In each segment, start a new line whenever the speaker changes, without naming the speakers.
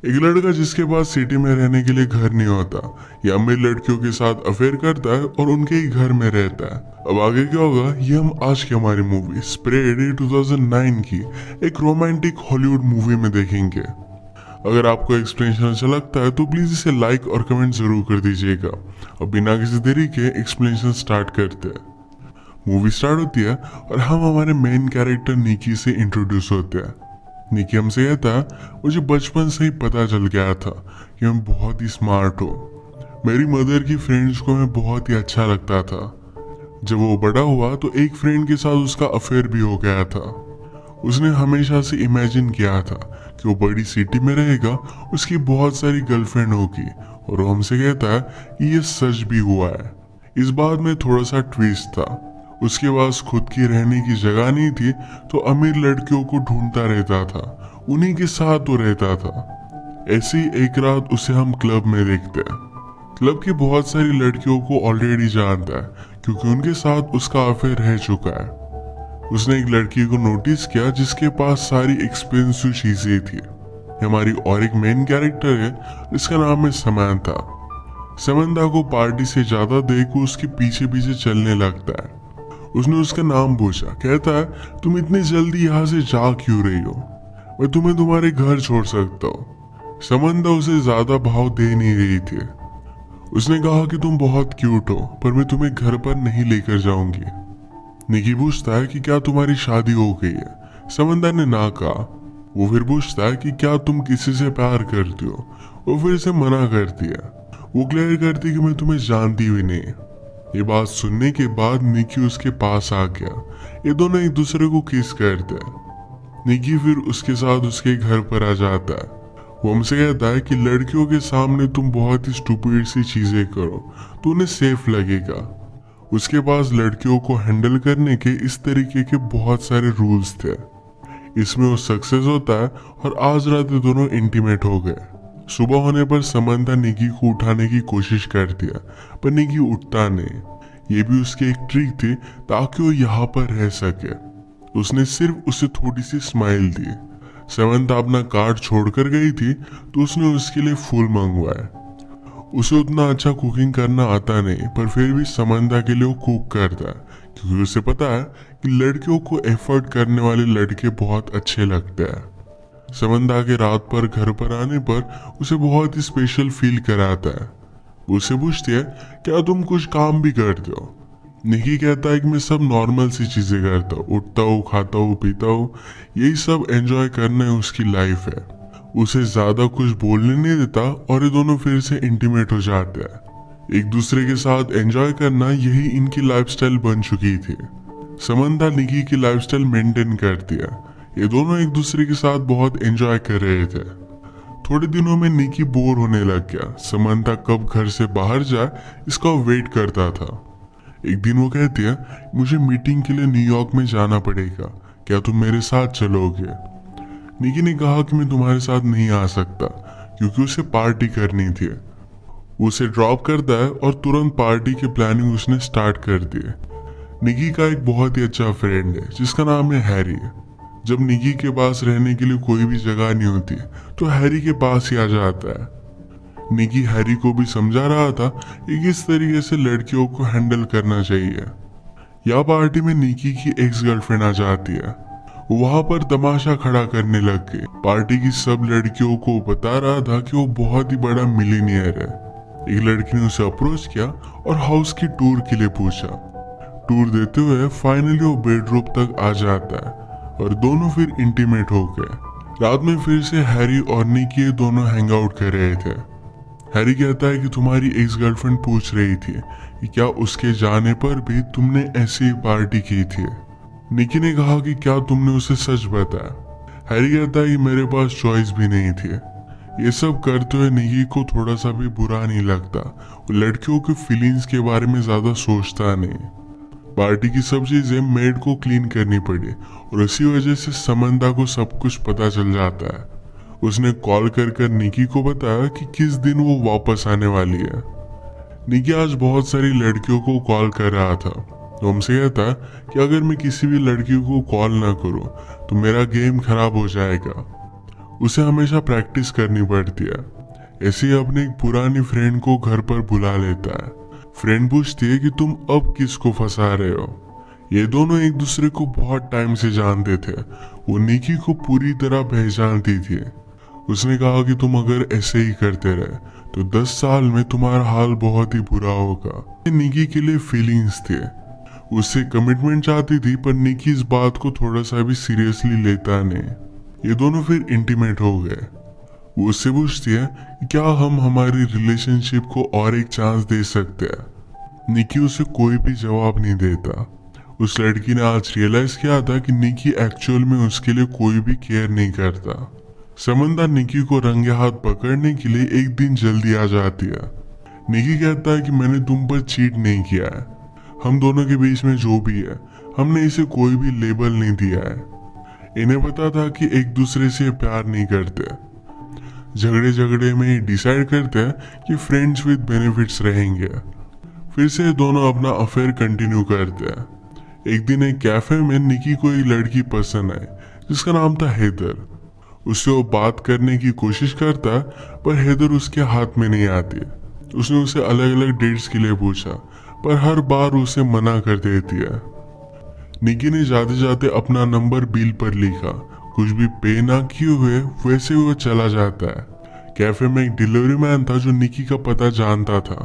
एक लड़का जिसके पास सिटी में रहने के लिए घर नहीं होता, ये अमीर लड़कियों के साथ अफेयर करता है और उनके ही घर में रहता है। अब आगे क्या होगा ये हम आज की हमारी मूवी स्प्रेड 2009 की एक रोमांटिक हॉलीवुड मूवी में देखेंगे। अगर आपको एक्सप्लेनेशन अच्छा लगता है तो प्लीज इसे लाइक और कमेंट जरूर कर दीजिएगा। अब बिना किसी देरी के एक्सप्लेनेशन स्टार्ट करते हैं। मूवी स्टार्ट होती है और हम हमारे मेन कैरेक्टर निकी से इंट्रोड्यूस होते हैं। निकी हमसे कहता है मुझे बचपन से ही पता चल गया था कि मैं बहुत ही स्मार्ट हूँ। मेरी मदर की फ्रेंड्स को मैं बहुत ही अच्छा लगता था। जब वो बड़ा हुआ तो एक फ्रेंड के साथ उसका अफेयर भी हो गया था। उसने हमेशा से इमेजिन किया था कि वो बड़ी सिटी में रहेगा, उसकी बहुत सारी गर्लफ्रेंड होगी, और वो हमसे कहता है कि ये सच भी हुआ है। इस बात में थोड़ा सा ट्विस्ट था। उसके पास खुद की रहने की जगह नहीं थी तो अमीर लड़कियों को ढूंढता रहता था, उन्हीं के साथ तो रहता था। ऐसी एक रात उसे हम क्लब में देखते हैं। क्लब की बहुत सारी लड़कियों को ऑलरेडी जानता है क्योंकि उनके साथ उसका अफेयर रह चुका है। उसने एक लड़की को नोटिस किया जिसके पास सारी एक्सपेंसिव चीजें थी। हमारी और एक मेन कैरेक्टर है जिसका नाम है समंथा। समंथा को पार्टी से ज्यादा देख वो उसके पीछे पीछे चलने लगता है। उसने उसका नाम पूछा, कहता है तुम इतनी जल्दी यहाँ से जा क्यों रही हो, मैं तुम्हें तुम्हारे घर छोड़ सकता हूँ। समंथा उसे ज्यादा भाव दे नहीं रही थी। उसने कहा कि तुम बहुत क्यूट हो पर मैं तुम्हें घर पर नहीं लेकर जाऊंगी। निकी पूछता है कि क्या तुम्हारी शादी हो गई है। समंथा ने ना कहा। वो फिर पूछता है कि क्या तुम किसी से प्यार करती हो। वो फिर से मना करती है। वो क्लियर करती कि मैं तुम्हें जानती भी नहीं। ये बात सुनने के बाद निकी उसके पास आ गया। ये दोनों एक दूसरे को किस करते हैं। निकी फिर उसके साथ उसके घर पर आ जाता है। वो हमसे कहता है कि लड़कियों के सामने तुम बहुत ही स्टूपिड सी चीजें करो तो उन्हें सेफ लगेगा। उसके पास लड़कियों को हैंडल करने के इस तरीके के बहुत सारे रूल्स थे। इसमें वो सक्सेस होता है और आज रात ये दोनों इंटीमेट हो गए। सुबह होने पर समंथा निकी को उठाने की कोशिश करती है पर निकी उठता नहीं। ये भी उसकी एक ट्रिक थी ताकि वो यहाँ पर रह सके। उसने सिर्फ उसे थोड़ी सी स्माइल दी। समंथा अपना कार्ड छोड़कर गई थी तो उसने उसके लिए फूल मंगवाए। उसे उतना अच्छा कुकिंग करना आता नहीं पर फिर भी समंथा के लिए वो कुक करता है क्योंकि उसे पता है कि लड़कियों को एफर्ट करने वाले लड़के बहुत अच्छे लगते हैं। समंथा के रात पर घर पर आने पर उसे बहुत ही स्पेशल फील कराता है। उसे पूछती है क्या तुम कुछ काम भी करते हो। निकी कहता है कि मैं सब नॉर्मल सी चीजें करता हूँ, उठता हूँ, खाता हूँ, पीता हूँ, यही सब एंजॉय करना है उसकी लाइफ है। उसे ज्यादा कुछ बोलने नहीं देता और ये दोनों फिर से इंटीमेट हो जाते हैं। एक दूसरे के साथ एंजॉय करना यही इनकी लाइफस्टाइल बन चुकी थी। समंथा निकी की लाइफस्टाइल मेंटेन करती है। ये दोनों एक दूसरे के साथ बहुत एंजॉय कर रहे थे। थोड़े दिनों में निकी बोर होने लग गया। समंथा कब घर से बाहर जाए इसका वेट करता था। एक दिन वो कहती है मुझे मीटिंग के लिए न्यूयॉर्क में जाना पड़ेगा, क्या तुम मेरे साथ चलोगे। निकी ने कहा कि मैं तुम्हारे साथ नहीं आ सकता क्योंकि उसे पार्टी करनी थी। उसे ड्रॉप करता है और तुरंत पार्टी की प्लानिंग उसने स्टार्ट कर दी। निकी का एक बहुत ही अच्छा फ्रेंड है जिसका नाम है हैरी। जब निकी के पास रहने के लिए कोई भी जगह नहीं होती तो हैरी के पास ही आ जाता है। निकी हैरी को भी समझा रहा था कि किस तरीके से लड़कियों को हैंडल करना चाहिए। यह पार्टी में निकी की एक्स गर्लफ्रेंड आ जाती है। वहां पर तमाशा खड़ा करने लग गई। पार्टी की सब लड़कियों को बता रहा था कि वो बहुत ही बड़ा मिलीनियर है। एक लड़की ने उसे अप्रोच किया और हाउस की टूर के लिए पूछा। टूर देते हुए फाइनली वो बेडरूम तक आ जाता है और दोनों फिर इंटीमेट हो गए। रात में फिर से हैरी और निकी दोनों हैंग आउट कर रहे थे। हैरी कहता है कि तुम्हारी एक्स गर्लफ्रेंड पूछ रही थी कि क्या उसके जाने पर भी तुमने ऐसी पार्टी की थी। निकी ने कहा कि क्या तुमने उसे सच बताया। हैरी कहता है कि मेरे पास चॉइस भी नहीं थी। ये सब करते हुए निकी को थोड़ा सा भी बुरा नहीं लगता। वो लड़कियों के फीलिंग्स के बारे में ज्यादा सोचता नहीं। पार्टी की सब चीजें मेड को क्लीन करनी पड़ी और इसी वजह से समंथा को सब कुछ पता चल जाता है। उसने कॉल कर निकी को बताया कि किस दिन वो वापस आने वाली है। निकी आज बहुत सारी लड़कियों को कॉल कर रहा था तो हमसे कहता कि अगर मैं किसी भी लड़की को कॉल ना करूं तो मेरा गेम खराब हो जाएगा। उसे हमेशा प्रैक्टिस करनी पड़ती है। ऐसे ही अपने एक पुरानी फ्रेंड को घर पर बुला लेता है। फ्रेंड पूछती है कि तुम अब किसको फंसा रहे हो। ये दोनों एक दूसरे को बहुत टाइम से जानते थे। वो निकी को पूरी तरह पहचानती थी। उसने कहा कि तुम अगर ऐसे ही करते रहे तो 10 साल में तुम्हारा हाल बहुत ही बुरा होगा। निकी के लिए फीलिंग्स थे, उससे कमिटमेंट चाहती थी, पर निकी इस बात को थोड़ा सा भी सीरियसली लेता नहीं। ये दोनों फिर इंटीमेट हो गए। वो उससे पूछती है कि क्या हम हमारी रिलेशनशिप को और एक चांस दे सकते हैं। निकी उसे कोई भी जवाब नहीं देता। उस लड़की ने आज रियलाइज किया था कि निकी एक्चुअल में उसके लिए कोई भी केयर नहीं करता। समंता निकी को रंगे हाथ पकड़ने के लिए एक दिन जल्दी आ जाती है। निकी कहता है कि मैंने तुम पर चीट नहीं किया है, हम दोनों के बीच में जो भी है हमने इसे कोई भी लेबल नहीं दिया है। इन्हें पता था कि एक दूसरे से प्यार नहीं करते। झगड़े में डिसाइड करते हैं कि फ्रेंड्स विद बेनिफिट्स रहेंगे। फिर से दोनों अपना अफेयर कंटिन्यू करते हैं। एक दिन एक कैफे में निकी को एक लड़की पसंद आई जिसका नाम था हेदर। उससे वो बात करने की कोशिश करता, पर हेदर उसके हाथ में नहीं आती। उसने उसे अलग अलग डेट्स के लिए पूछा, पर हर बार उसे मना कर देती है। निकी ने जाते जाते अपना नंबर बिल पर लिखा। कुछ भी पे ना किए हुए वैसे वो चला जाता है। कैफे में एक डिलीवरी मैन था जो निकी का पता जानता था।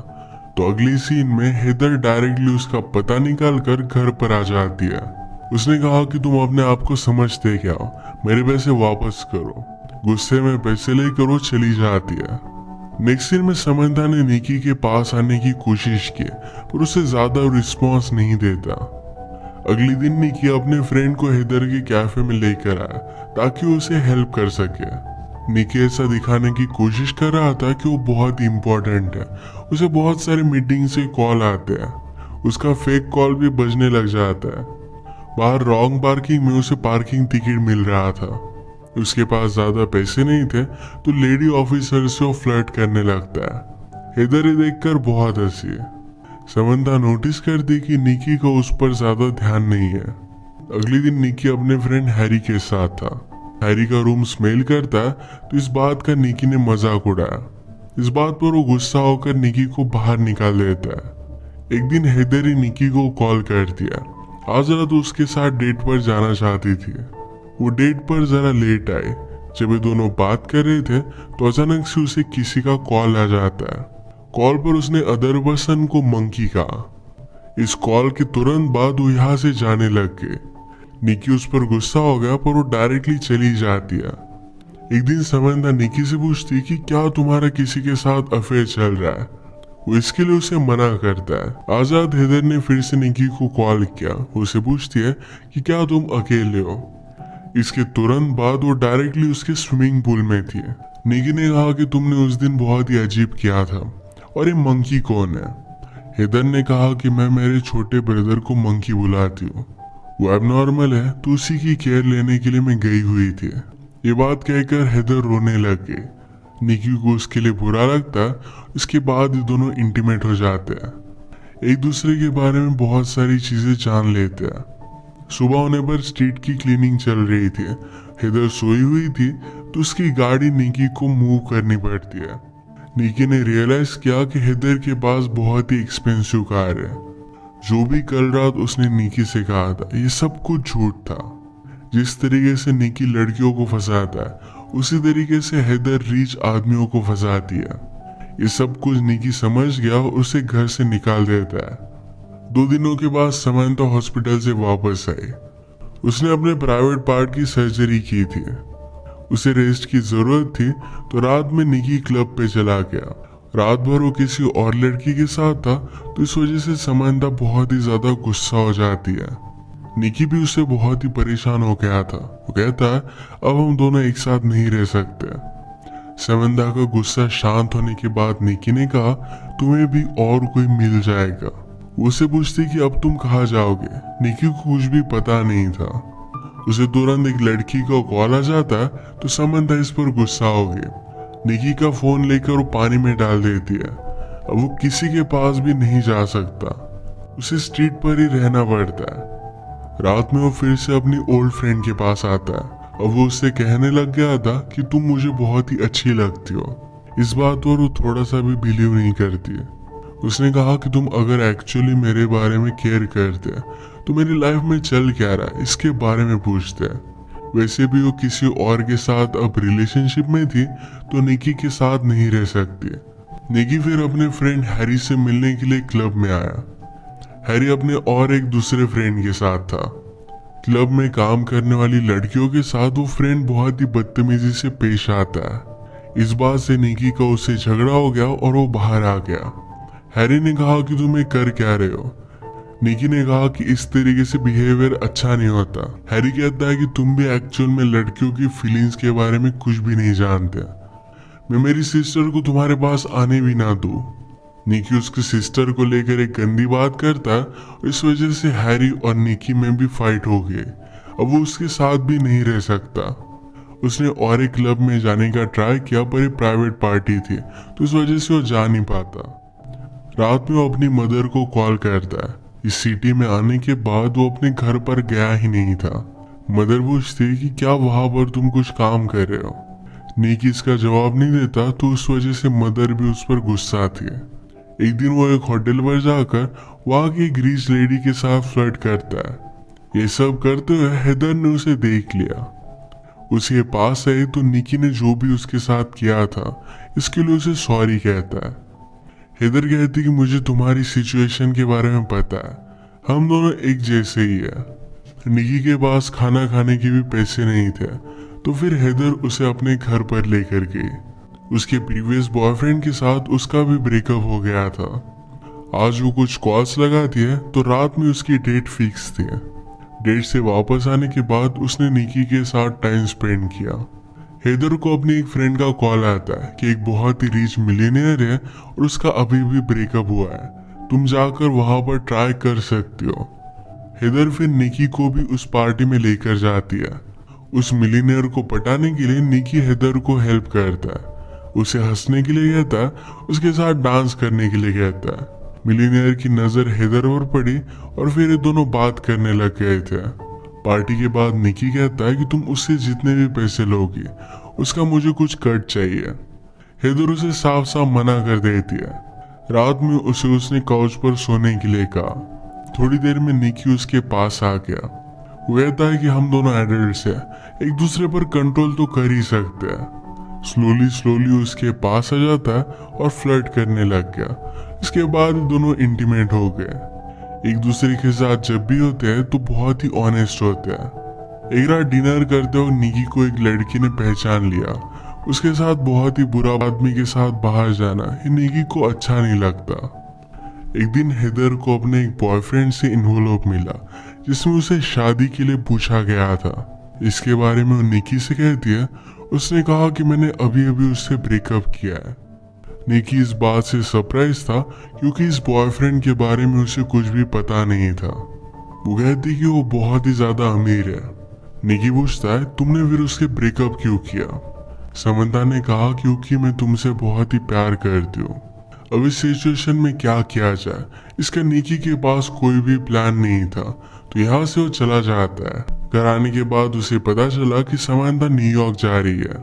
तो अगली सीन में हेदर डायरेक्टली उसका पता निकाल कर घर पर आ जाती है। उसने कहा कि तुम अपने आप को समझते क्या हो, मेरे पैसे वापस करो। गुस्से में पैसे लेकर वो चली जाती है। नेक्स्ट सीन में समंता ने निकी के पास आने की कोशिश की, पर उसे ज्यादा रिस्पॉन्स नहीं देता। अगले दिन निकी अपने फ्रेंड को हेदर के कैफे में लेकर आया ताकि वो उसे हेल्प कर सके। निकी ऐसा दिखाने की कोशिश कर रहा था कि वो बहुत इम्पोर्टेंट है। उसे बहुत सारे मीटिंग से कॉल आते हैं। उसका फेक कॉल भी बजने लग जाता है। बाहर रॉन्ग पार्किंग में उसे पार्किंग टिकट मिल रहा था। उसके पास ज्यादा पैसे नहीं थे तो लेडी ऑफिसर से वो फ्लर्ट करने लगता है। हेदर ये देखकर बहुत हंसी। समंता नोटिस करती कि निकी को उस पर ज्यादा ध्यान नहीं है। अगले दिन निकी अपने फ्रेंड हैरी के साथ था। हैरी का रूम स्मेल करता तो इस बात का निकी ने मजाक उड़ाया। इस बात पर वो गुस्सा होकर निकी को बाहर निकाल देता है। एक दिन हेदर ही निकी को कॉल कर दिया। आज रात उसके साथ डेट पर जाना चाहती थी। वो डेट पर जरा लेट आए। जब ये दोनों बात कर रहे थे तो अचानक से उसे किसी का कॉल आ जाता है। कॉल पर उसने अदर पर्सन को मंकी कहा। इस कॉल के तुरंत बाद वो यहाँ से जाने लग गए। निकी उस पर गुस्सा हो गया, पर वो डायरेक्टली चली जाती है। एक दिन समंता निकी से पूछती कि क्या तुम्हारा किसी के साथ अफेयर चल रहा है। वो इसके लिए उसे मना करता है। आजाद हेदर ने फिर से निकी को कॉल किया। उसे पूछती है कि क्या तुम अकेले हो। इसके तुरंत बाद वो डायरेक्टली उसके स्विमिंग पूल में थी। निकी ने कहा कि तुमने उस दिन बहुत ही अजीब किया था, और ये मंकी कौन है। हेदर ने कहा कि मैं मेरे छोटे ब्रदर को मंकी बुलाती हूँ, वो एबनॉर्मल है तो उसी की केयर लेने के लिए मैं गई हुई थी। ये बात कहकर हेदर रोने लग गई। निकी को उसके लिए बुरा लगता। इसके बाद ये दोनों इंटीमेट हो जाते हैं। एक दूसरे के बारे में बहुत सारी चीजें जान लेते हैं। सुबह होने पर स्ट्रीट की क्लीनिंग चल रही थी। हेदर सोई हुई थी तो उसकी गाड़ी निकी को मूव करनी पड़ती है। निकी ने रियलाइज किया कि हेदर के पास बहुत ही एक्सपेंसिव कार है। जो भी कल रात उसने निकी से कहा था ये सब कुछ झूठ था। जिस तरीके से निकी लड़कियों को फंसाता है उसी तरीके से हेदर रिच आदमियों को फंसाती है। ये सब कुछ निकी समझ गया और उसे घर से निकाल देता है। 2 दिनों के बाद समंता हॉस्पिटल से वापस आई। उसने अपने प्राइवेट पार्ट की सर्जरी की थी। उसे रेस्ट की जरूरत थी तो रात में निकी क्लब पे चला गया। रात भर वो किसी और लड़की के साथ था तो इस वजह से समंता बहुत ही ज्यादा गुस्सा हो जाती है। निकी भी उससे बहुत ही परेशान हो गया था। वो कहता है अब हम दोनों एक साथ नहीं रह सकते। समंता का गुस्सा शांत होने के बाद निकी ने कहा तुम्हें भी और कोई मिल जाएगा। उसे पूछती कि अब तुम कहाँ जाओगे। निकी को कुछ भी पता नहीं था। उसे तुरंत एक लड़की का कॉल आ जाता तो समंता इस पर गुस्सा हो गई। निकी का फोन लेकर वो पानी में डाल देती है। अब वो किसी के पास भी नहीं जा सकता। उसे स्ट्रीट पर ही रहना पड़ता है। रात में वो फिर से अपनी ओल्ड फ्रेंड के पास आता है अब वो उससे कहने लग गया था कि तुम मुझे बहुत ही अच्छी लगती हो। इस बात पर वो थोड़ा सा भी बिलीव नहीं करती। उसने कहा कि तुम अगर एक्चुअली मेरे बारे में केयर करते तो मेरी लाइफ में चल क्या रहा है इसके बारे में पूछते। वैसे भी वो किसी और के साथ अब रिलेशनशिप में थी तो निकी के साथ नहीं रह सकती। निकी फिर अपने फ्रेंड हैरी से मिलने के लिए क्लब में आया। हैरी अपने और एक दूसरे फ्रेंड के साथ था। क्लब में काम करने वाली लड़कियों के साथ वो फ्रेंड बहुत ही बदतमीजी से पेश आता है। इस बात से निकी का उससे झगड़ा हो गया और वो बाहर आ गया। हैरी ने कहा कि तुम ये कर क्या रहे हो। निकी ने कहा कि इस तरीके से बिहेवियर अच्छा नहीं होता। हैरी कहता है कि तुम भी एक्चुअल में लड़कियों की फीलिंग्स के बारे में कुछ भी नहीं जानते। मैं मेरी सिस्टर को तुम्हारे पास आने भी ना दूं। निकी उसकी सिस्टर को लेकर एक गंदी बात करता है और इस वजह से हैरी और निकी में भी फाइट हो गई। अब वो उसके साथ भी नहीं रह सकता। उसने और एक क्लब में जाने का ट्राई किया पर एक प्राइवेट पार्टी थी तो इस वजह से वो जा नहीं पाता। रात में वो अपनी मदर को कॉल करता है। इस सिटी में आने के बाद वो अपने घर पर गया ही नहीं था। मदर पूछती कि क्या वहां पर तुम कुछ काम कर रहे हो। निकी इसका जवाब नहीं देता तो उस वजह से मदर भी उस पर गुस्सा थी। एक दिन वो एक होटल पर जाकर वहां की एक रिच लेडी के साथ फ्लर्ट करता है। ये सब करते हुए हेदर ने उसे देख लिया। उसके पास आई तो निकी ने जो भी उसके साथ किया था इसके लिए उसे सॉरी कहता है। हेदर कहती कि मुझे तुम्हारी सिचुएशन के बारे में पता है, हम दोनों एक जैसे ही है। निकी के पास खाना खाने के भी पैसे नहीं थे तो फिर हेदर उसे अपने घर पर लेकर गई। उसके प्रीवियस बॉयफ्रेंड के साथ उसका भी ब्रेकअप हो गया था। आज वो कुछ कॉल्स लगाती है तो रात में उसकी डेट फिक्स थी। डेट से वापस आने के बाद उसने निकी के साथ टाइम स्पेंड किया। हेदर को अपनी एक फ्रेंड का कॉल आता है कि एक बहुत ही रिच मिलियनियर है और उसका अभी भी ब्रेकअप हुआ है, तुम जाकर वहां पर ट्राई कर सकती हो। हेदर फिर निकी को भी उस पार्टी में लेकर जाती है। उस मिलियनियर को पटाने के लिए निकी हेदर को हेल्प करता है। उसे हंसने के लिए कहता है, उसके साथ डांस करने के लिए कहता है। मिलियनियर की नजर हेदर पर पड़ी और फिर ये दोनों बात करने लग गए थे। पार्टी के बाद निकी कहता है कि तुम उससे जितने भी पैसे लोगी उसका मुझे कुछ कट चाहिए। हेदर उसे साफ साफ मना कर देती है। रात में उसे उसने काउच पर सोने के लिए कहा। थोड़ी देर में निकी उसके पास आ गया। वो कहता है कि हम दोनों एडल्ट्स हैं, एक दूसरे पर कंट्रोल तो कर ही सकते हैं। स्लोली स्लोली उसके पास आ जाता है और फ्लर्ट करने लग गया। इसके बाद दोनों इंटीमेट हो गए। एक दूसरे के साथ जब भी होते हैं तो बहुत ही ऑनेस्ट होते हैं। एक रात डिनर करते हुए निकी को एक लड़की ने पहचान लिया। उसके साथ बहुत ही बुरा आदमी के साथ बाहर जाना निकी को अच्छा नहीं लगता। एक दिन हेदर को अपने एक बॉयफ्रेंड से इन्वॉल्व मिला जिसमें उसे शादी के लिए पूछा गया था। इसके बारे में वो निकी से कहती है, उसने कहा कि मैंने अभी अभी उससे ब्रेकअप किया है। निकी इस बात से सरप्राइज था क्योंकि इस बॉयफ्रेंड के बारे में उसे कुछ भी पता नहीं था। वो कहती कि वो बहुत ही ज्यादा अमीर है। निकी पूछता है, तुमने फिर उसके ब्रेकअप क्यों किया। समंता ने कहा, क्योंकि मैं तुमसे बहुत ही प्यार करती हूँ। अब इस सिचुएशन में क्या किया जाए, इसका निकी के पास कोई भी प्लान नहीं था तो यहाँ से वो चला जाता है। घर आने के बाद उसे पता चला कि समंता न्यूयॉर्क जा रही है।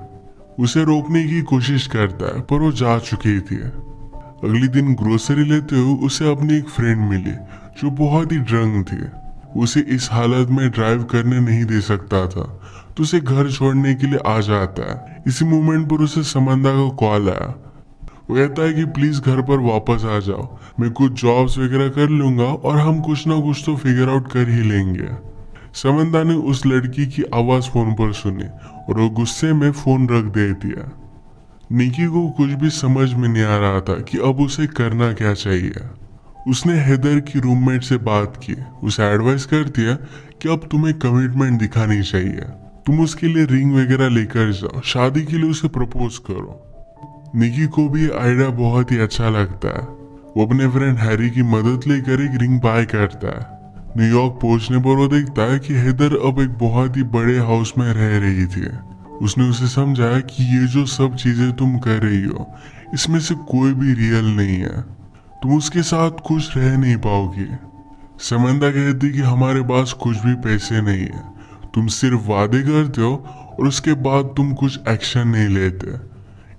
उसे रोकने की कोशिश करता है पर वो जा चुकी थी। अगले दिन ग्रोसरी लेते हुए उसे अपनी एक फ्रेंड मिली जो बहुत ही ड्रंक थी। उसे इस हालत में ड्राइव करने नहीं दे सकता था तो उसे घर छोड़ने के लिए आ जाता है। इसी मोमेंट पर उसे समंता का कॉल आया। वो कहता है कि प्लीज घर पर वापस आ जाओ, मैं कुछ जॉब्स वगैरह कर लूंगा और हम कुछ ना कुछ तो फिगर आउट कर ही लेंगे। समंता ने उस लड़की की आवाज फोन पर सुनी और वो गुस्से में फोन रख देती है। निकी को कुछ भी समझ में नहीं आ रहा था कि अब उसे करना क्या चाहिए। उसने हेदर की रूममेट से बात की। उसे एडवाइस करती है कि अब तुम्हें कमिटमेंट दिखानी चाहिए। तुम उसके लिए रिंग वगैरह लेकर जाओ, शादी के लिए उसे प्रपोज करो। निकी को भी आइडिया बहुत ही अच्छा लगता है। वो अपने फ्रेंड हैरी की मदद लेकर एक रिंग बाय करता है। न्यूयॉर्क पहुंचने पर वो देखता है कि हेदर अब एक बहुत ही बड़े हाउस में रह रही थी। उसने उसे समझाया कि ये जो सब चीजें तुम कर रही हो इसमें से कोई भी रियल नहीं है, तुम उसके साथ खुश रह नहीं पाओगी। समंता कहती कि हमारे पास कुछ भी पैसे नहीं है, तुम सिर्फ वादे करते हो और उसके बाद तुम कुछ एक्शन नहीं लेते।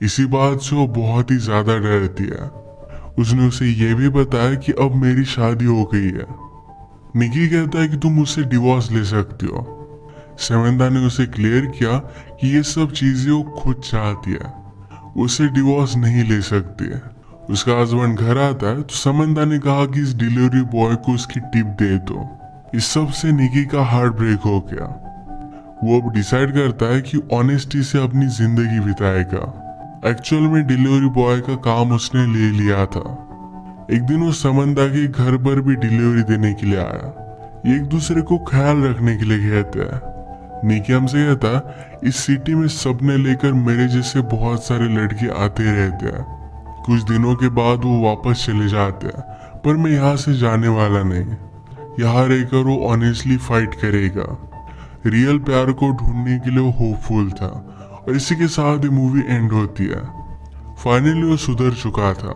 इसी बात से वो बहुत ही ज्यादा डरती है। उसने उसे ये भी बताया कि अब मेरी शादी हो गई है। निकी कहता है कि तुम मुझसे डिवोर्स ले सकती हो। समंथा ने उसे क्लियर किया कि ये सब चीजें वो खुद चाहती है, उसे डिवोर्स नहीं ले सकती है। उसका हस्बैंड घर आता है तो समंथा ने कहा कि इस डिलीवरी बॉय को उसकी टिप दे दो। इस सब से निकी का हार्ट ब्रेक हो गया। वो अब डिसाइड करता है कि ऑनेस्टी से अपनी जिंदगी बिताएगा। एक्चुअल में डिलीवरी बॉय का काम उसने ले लिया था। एक दिन वो समंथा के घर पर भी डिलीवरी देने के लिए आया। ये एक दूसरे को ख्याल रखने के लिए कहते हैं। निकी हमसे कहता, इस सिटी में सपने लेकर मेरे जैसे बहुत सारे लड़के आते रहते हैं। कुछ दिनों के बाद वो वापस चले जाते हैं, पर मैं यहाँ से जाने वाला नहीं। यहाँ रहकर वो ऑनेस्टली फाइट करेगा। रियल प्यार को ढूंढने के लिए वो होपफुल था। और इसी के साथ ये मूवी एंड होती है। फाइनली वो सुधर चुका था।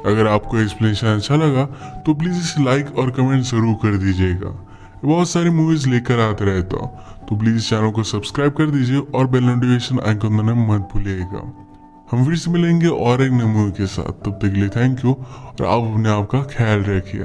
अगर आपको एक्सप्लेनेशन अच्छा लगा तो प्लीज इसे लाइक और कमेंट जरूर कर दीजिएगा। बहुत सारी मूवीज लेकर आते रहता हूँ, तो प्लीज चैनल को सब्सक्राइब कर दीजिए और बेल नोटिफिकेशन आइकन दबाना मत भूलिएगा। हम फिर से मिलेंगे और एक नई मूवी के साथ। तब तक के लिए थैंक यू और आप अपने आप का ख्याल रखिए।